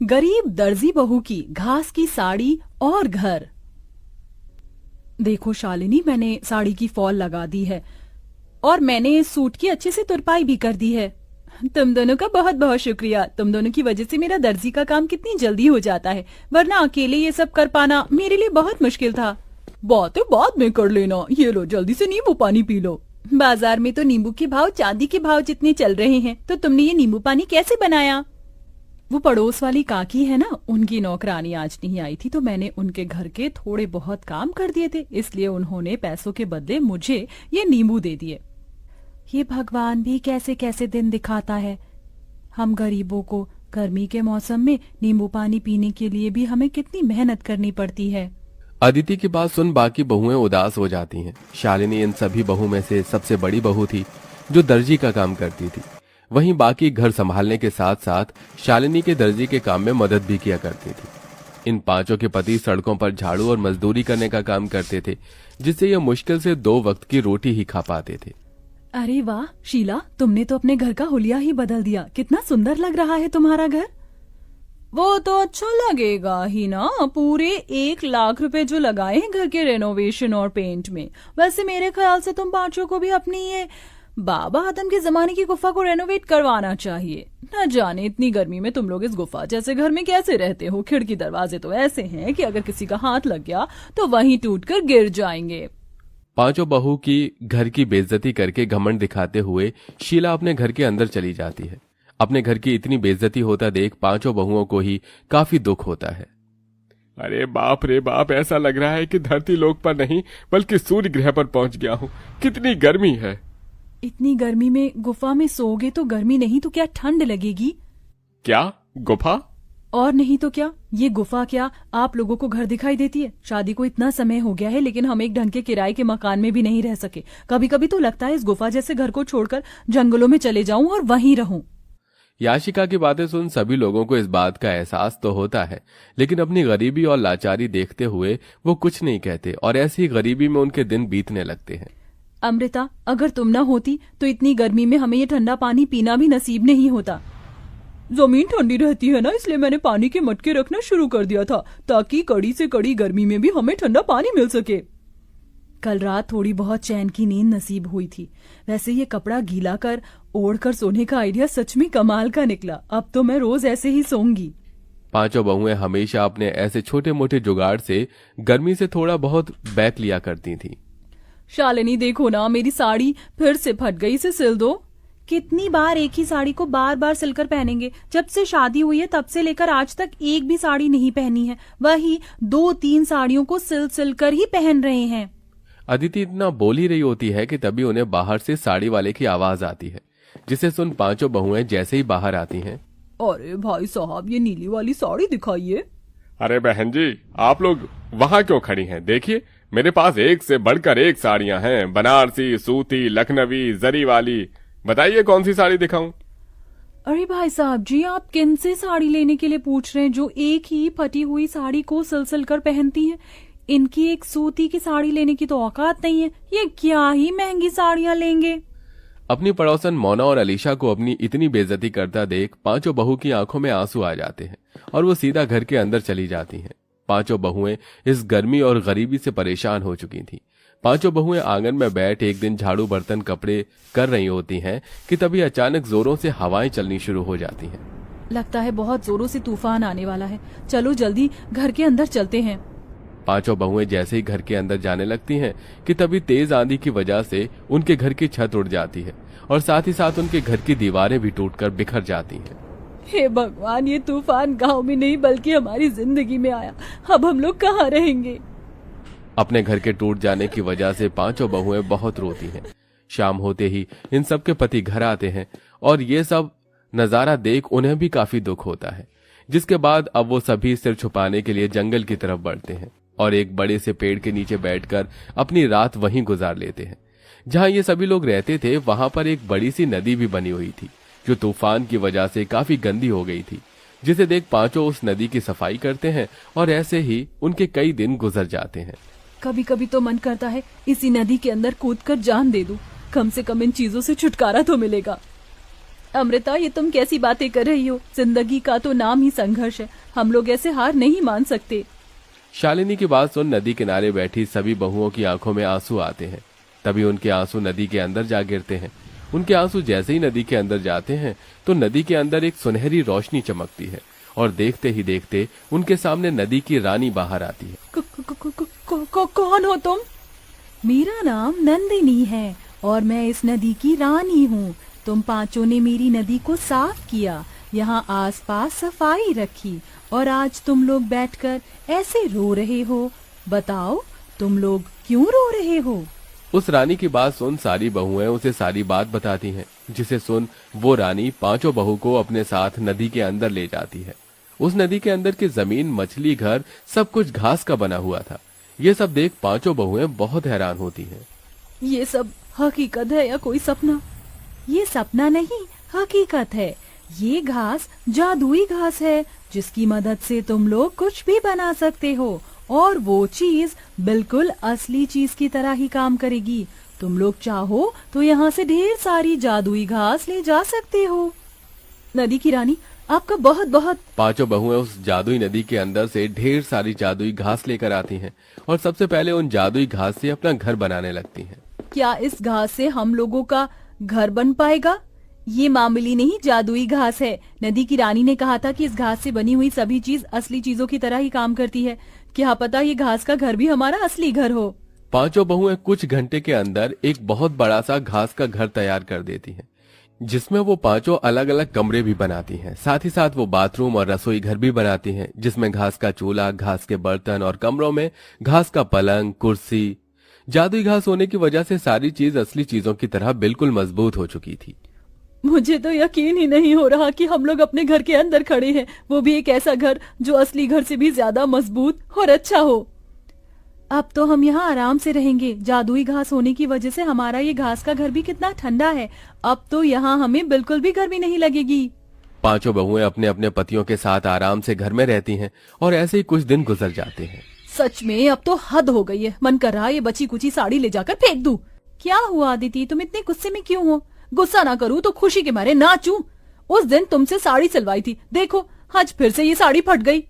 गरीब दर्जी बहू की घास की साड़ी और घर। देखो शालिनी, मैंने साड़ी की फॉल लगा दी है और मैंने सूट की अच्छे से तुरपाई भी कर दी है। तुम दोनों का बहुत बहुत शुक्रिया। तुम दोनों की वजह से मेरा दर्जी का काम कितनी जल्दी हो जाता है, वरना अकेले ये सब कर पाना मेरे लिए बहुत मुश्किल था। बातें बाद में कर लेना, ये लो जल्दी से नींबू पानी पी लो। बाजार में तो नींबू के भाव चांदी के भाव जितने चल रहे हैं, तो तुमने ये नींबू पानी कैसे बनाया? वो पड़ोस वाली काकी है ना, उनकी नौकरानी आज नहीं आई थी, तो मैंने उनके घर के थोड़े बहुत काम कर दिए थे, इसलिए उन्होंने पैसों के बदले मुझे ये नींबू दे दिए। ये भगवान भी कैसे कैसे दिन दिखाता है। हम गरीबों को गर्मी के मौसम में नींबू पानी पीने के लिए भी हमें कितनी मेहनत करनी पड़ती है। अदिति की बात सुन बाकी बहुएं उदास हो जाती हैं। शालिनी इन सभी बहू में से सबसे बड़ी बहू थी जो दर्जी का काम करती थी। वहीं बाकी घर संभालने के साथ साथ शालिनी के दर्जी के काम में मदद भी किया करती थी। इन पांचों के पति सड़कों पर झाड़ू और मजदूरी करने का काम करते थे, जिससे ये मुश्किल से 2 वक्त की रोटी ही खा पाते थे। अरे वाह शीला, तुमने तो अपने घर का हुलिया ही बदल दिया। कितना सुंदर लग रहा है तुम्हारा घर। वो तो अच्छा लगेगा ही ना, पूरे 1 लाख रुपए जो लगाए हैं घर के रेनोवेशन और पेंट में। वैसे मेरे ख्याल से तुम पांचों को भी अपनी ये बाबा आदम के जमाने की गुफा को रेनोवेट करवाना चाहिए। न जाने इतनी गर्मी में तुम लोग इस गुफा जैसे घर में कैसे रहते हो। खिड़की दरवाजे तो ऐसे हैं कि अगर किसी का हाथ लग गया तो वहीं टूटकर गिर जाएंगे। पांचों बहू की घर की बेइज्जती करके घमंड दिखाते हुए शीला अपने घर के अंदर चली जाती है। अपने घर की इतनी बेइज्जती होता देख पांचों बहुओं को ही काफी दुख होता है। अरे बाप रे बाप, ऐसा लग रहा है कि धरती लोक पर नहीं बल्कि सूर्य ग्रह पर पहुंच गया हूँ। कितनी गर्मी है। इतनी गर्मी में गुफा में सोओगे तो गर्मी नहीं तो क्या ठंड लगेगी? क्या गुफा? और नहीं तो क्या, ये गुफा क्या आप लोगों को घर दिखाई देती है? शादी को इतना समय हो गया है लेकिन हम एक ढंग के किराए के मकान में भी नहीं रह सके। कभी कभी तो लगता है इस गुफा जैसे घर को छोड़कर जंगलों में चले जाऊं और वहीं रहूं। याशिका की बातें सुन सभी लोगों को इस बात का एहसास तो होता है, लेकिन अपनी गरीबी और लाचारी देखते हुए वो कुछ नहीं कहते और ऐसी ही गरीबी में उनके दिन बीतने लगते हैं। अमृता, अगर तुम न होती तो इतनी गर्मी में हमें ये ठंडा पानी पीना भी नसीब नहीं होता। जमीन ठंडी रहती है ना, इसलिए मैंने पानी के मटके रखना शुरू कर दिया था ताकि कड़ी से कड़ी गर्मी में भी हमें ठंडा पानी मिल सके। कल रात थोड़ी बहुत चैन की नींद नसीब हुई थी। वैसे ये कपड़ा गीला कर ओढ़ कर सोने का आइडिया सच में कमाल का निकला। अब तो मैं रोज ऐसे ही सोऊंगी। पांचों बहुएं हमेशा अपने ऐसे छोटे मोटे जुगाड़ से गर्मी से थोड़ा बहुत बैक लिया करती थीं। शालिनी देखो ना, मेरी साड़ी फिर से फट गई, इसे सिल दो। कितनी बार एक ही साड़ी को बार बार सिलकर पहनेंगे? जब से शादी हुई है तब से लेकर आज तक एक भी साड़ी नहीं पहनी है। वही 2-3 साड़ियों को सिल कर ही पहन रहे हैं। अदिति इतना बोल ही रही होती है कि तभी उन्हें बाहर से साड़ी वाले की आवाज आती है, जिसे सुन पांचों बहुएं जैसे ही बाहर आती हैं। अरे भाई साहब, ये नीली वाली साड़ी दिखाइए। अरे बहन जी, आप लोग वहाँ क्यों खड़ी हैं? देखिए मेरे पास एक से बढ़कर एक साड़ियाँ हैं, बनारसी, सूती, लखनवी, जरी वाली। बताइए कौन सी साड़ी दिखाऊं? अरे भाई साहब जी, आप किन से साड़ी लेने के लिए पूछ रहे हैं जो एक ही फटी हुई साड़ी को सिल कर पहनती हैं? इनकी एक सूती की साड़ी लेने की तो औकात नहीं है। ये क्या ही महंगी साड़ियां लेंगे। अपनी पड़ोसन मोना और अलीशा को अपनी इतनी बेइज्जती करता देख पांचों बहू की आंखों में आंसू आ जाते हैं और वो सीधा घर के अंदर चली जाती हैं। पांचों बहुएं इस गर्मी और गरीबी से परेशान हो चुकी थीं। पांचों बहुएं आंगन में बैठ एक दिन झाड़ू बर्तन कपड़े कर रही होती हैं कि तभी अचानक जोरों से हवाएं चलनी शुरू हो जाती हैं। लगता है बहुत जोरों से तूफान आने वाला है। चलो जल्दी घर के अंदर चलते हैं। पांचों बहुएं जैसे ही घर के अंदर जाने लगती हैं कि तभी तेज आंधी की वजह से उनके घर की छत उड़ जाती है और साथ ही साथ उनके घर की दीवारें भी टूटकर बिखर जाती हैं। हे भगवान, ये तूफान गांव में नहीं बल्कि हमारी जिंदगी में आया। अब हम लोग कहाँ रहेंगे? अपने घर के टूट जाने की वजह से पांचों बहुएं बहुत रोती हैं। शाम होते ही इन सब के पति घर आते हैं और ये सब नजारा देख उन्हें भी काफी दुख होता है, जिसके बाद अब वो सभी सिर छुपाने के लिए जंगल की तरफ बढ़ते हैं और एक बड़े से पेड़ के नीचे बैठकर अपनी रात वहीं गुजार लेते हैं। जहां ये सभी लोग रहते थे वहां पर एक बड़ी सी नदी भी बनी हुई थी जो तूफान की वजह से काफी गंदी हो गई थी, जिसे देख पांचों उस नदी की सफाई करते हैं और ऐसे ही उनके कई दिन गुजर जाते हैं। कभी कभी तो मन करता है इसी नदी के अंदर कूदकर जान दे दूं, कम से कम इन चीजों से छुटकारा तो मिलेगा। अमृता, ये तुम कैसी बातें कर रही हो? जिंदगी का तो नाम ही संघर्ष है, हम लोग ऐसे हार नहीं मान सकते। शालिनी की बात सुन नदी किनारे बैठी सभी बहुओं की आंखों में आंसू आते हैं। तभी उनके आंसू नदी के अंदर जा गिरते हैं। उनके आंसू जैसे ही नदी के अंदर जाते हैं तो नदी के अंदर एक सुनहरी रोशनी चमकती है और देखते ही देखते उनके सामने नदी की रानी बाहर आती है। कौन हो तुम? मेरा नाम नंदिनी है और मैं इस नदी की रानी हूँ। तुम पांचों ने मेरी नदी को साफ किया, यहाँ आसपास सफाई रखी और आज तुम लोग बैठकर ऐसे रो रहे हो। बताओ, तुम लोग क्यों रो रहे हो? उस रानी की बात सुन सारी बहुएं उसे सारी बात बताती हैं, जिसे सुन वो रानी पांचों बहू को अपने साथ नदी के अंदर ले जाती है। उस नदी के अंदर की जमीन, मछली, घर सब कुछ घास का बना हुआ था। ये सब देख पांचों बहुएं बहुत हैरान होती हैं। ये सब हकीकत है या कोई सपना? ये सपना नहीं, हकीकत है। ये घास जादुई घास है जिसकी मदद से तुम लोग कुछ भी बना सकते हो और वो चीज बिल्कुल असली चीज की तरह ही काम करेगी। तुम लोग चाहो तो यहाँ से ढेर सारी जादुई घास ले जा सकते हो। नदी की रानी, आपका बहुत बहुत। पांचों बहुएं उस जादुई नदी के अंदर से ढेर सारी जादुई घास लेकर आती हैं और सबसे पहले उन जादुई घास से अपना घर बनाने लगती हैं। क्या इस घास से हम लोगों का घर बन पाएगा? ये मामूली नहीं, जादुई घास है। नदी की रानी ने कहा था कि इस घास से बनी हुई सभी चीज असली चीजों की तरह ही काम करती है। क्या पता ये घास का घर भी हमारा असली घर हो। पांचों बहुएं कुछ घंटे के अंदर एक बहुत बड़ा सा घास का घर तैयार कर देती हैं, जिसमें वो पांचों अलग अलग कमरे भी बनाती हैं। साथ ही साथ वो बाथरूम और रसोई घर भी बनाती हैं, जिसमें घास का चूल्हा, घास के बर्तन और कमरों में घास का पलंग, कुर्सी। जादुई घास होने की वजह से सारी चीज असली चीजों की तरह बिल्कुल मजबूत हो चुकी थी। मुझे तो यकीन ही नहीं हो रहा कि हम लोग अपने घर के अंदर खड़े हैं, वो भी एक ऐसा घर जो असली घर से भी ज्यादा मजबूत और अच्छा हो। अब तो हम यहाँ आराम से रहेंगे। जादुई घास होने की वजह से हमारा ये घास का घर भी कितना ठंडा है। अब तो यहाँ हमें बिल्कुल भी गर्मी नहीं लगेगी। पांचों बहुएं अपने अपने पतियों के साथ आराम से घर में रहती हैं और ऐसे ही कुछ दिन गुजर जाते हैं। सच में अब तो हद हो गई है। मन कर रहा है ये बची कुची साड़ी ले जाकर फेंक दूं। क्या हुआ अदिति, तुम इतने गुस्से में क्यों हो? गुस्सा ना करूं तो खुशी के मारे नाचूं। उस दिन तुमसे साड़ी सिलवाई थी, देखो आज फिर से ये साड़ी फट गई।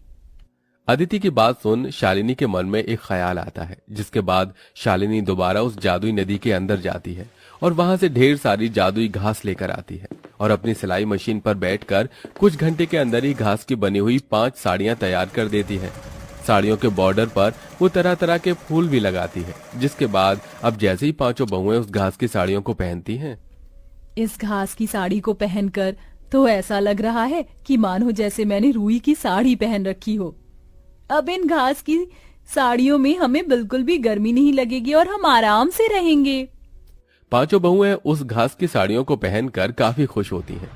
अदिति की बात सुन शालिनी के मन में एक ख्याल आता है, जिसके बाद शालिनी दोबारा उस जादुई नदी के अंदर जाती है और वहां से ढेर सारी जादुई घास लेकर आती है और अपनी सिलाई मशीन पर बैठकर कुछ घंटे के अंदर ही घास की बनी हुई 5 साड़ियां तैयार कर देती है। साड़ियों के बॉर्डर पर वो तरह तरह के फूल भी लगाती है, जिसके बाद अब जैसे ही पांचों बहुएं उस घास की साड़ियों को पहनती हैं, इस घास की साड़ी को पहनकर तो ऐसा लग रहा है कि मानो जैसे मैंने रुई की साड़ी पहन रखी हो। अब इन घास की साड़ियों में हमें बिल्कुल भी गर्मी नहीं लगेगी और हम आराम से रहेंगे। पांचों बहुएं उस घास की साड़ियों को पहनकर काफी खुश होती हैं।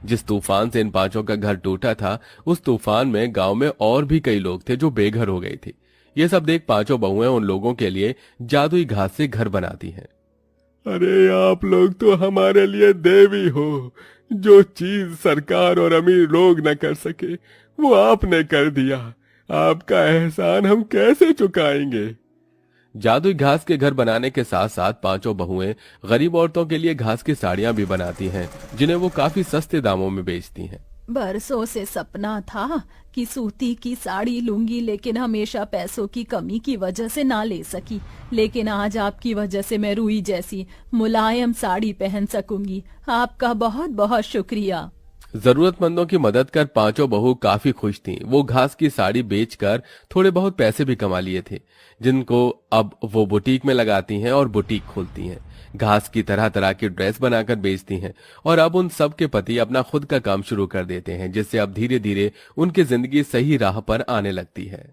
जिस तूफान से इन पांचों का घर टूटा था, उस तूफान में गांव में और भी कई लोग थे जो बेघर हो गए थे। ये सब देख पांचों बहुएं उन लोगों के लिए जादुई घास से घर बनाती हैं। अरे आप लोग तो हमारे लिए देवी हो। जो चीज सरकार और अमीर लोग न कर सके वो आपने कर दिया। आपका एहसान हम कैसे चुकाएंगे। जादुई घास के घर बनाने के साथ साथ पांचों बहुएं गरीब औरतों के लिए घास की साड़ियां भी बनाती हैं, जिन्हें वो काफी सस्ते दामों में बेचती हैं। बरसों से सपना था कि सूती की साड़ी लूंगी, लेकिन हमेशा पैसों की कमी की वजह से ना ले सकी। लेकिन आज आपकी वजह से मैं रुई जैसी मुलायम साड़ी पहन सकूंगी। आपका बहुत बहुत शुक्रिया। जरूरतमंदों की मदद कर पांचों बहू काफी खुश थीं। वो घास की साड़ी बेचकर थोड़े बहुत पैसे भी कमा लिए थे, जिनको अब वो बुटीक में लगाती हैं और बुटीक खोलती हैं। घास की तरह तरह की ड्रेस बनाकर बेचती हैं और अब उन सब के पति अपना खुद का काम शुरू कर देते हैं, जिससे अब धीरे धीरे उनकी जिंदगी सही राह पर आने लगती है।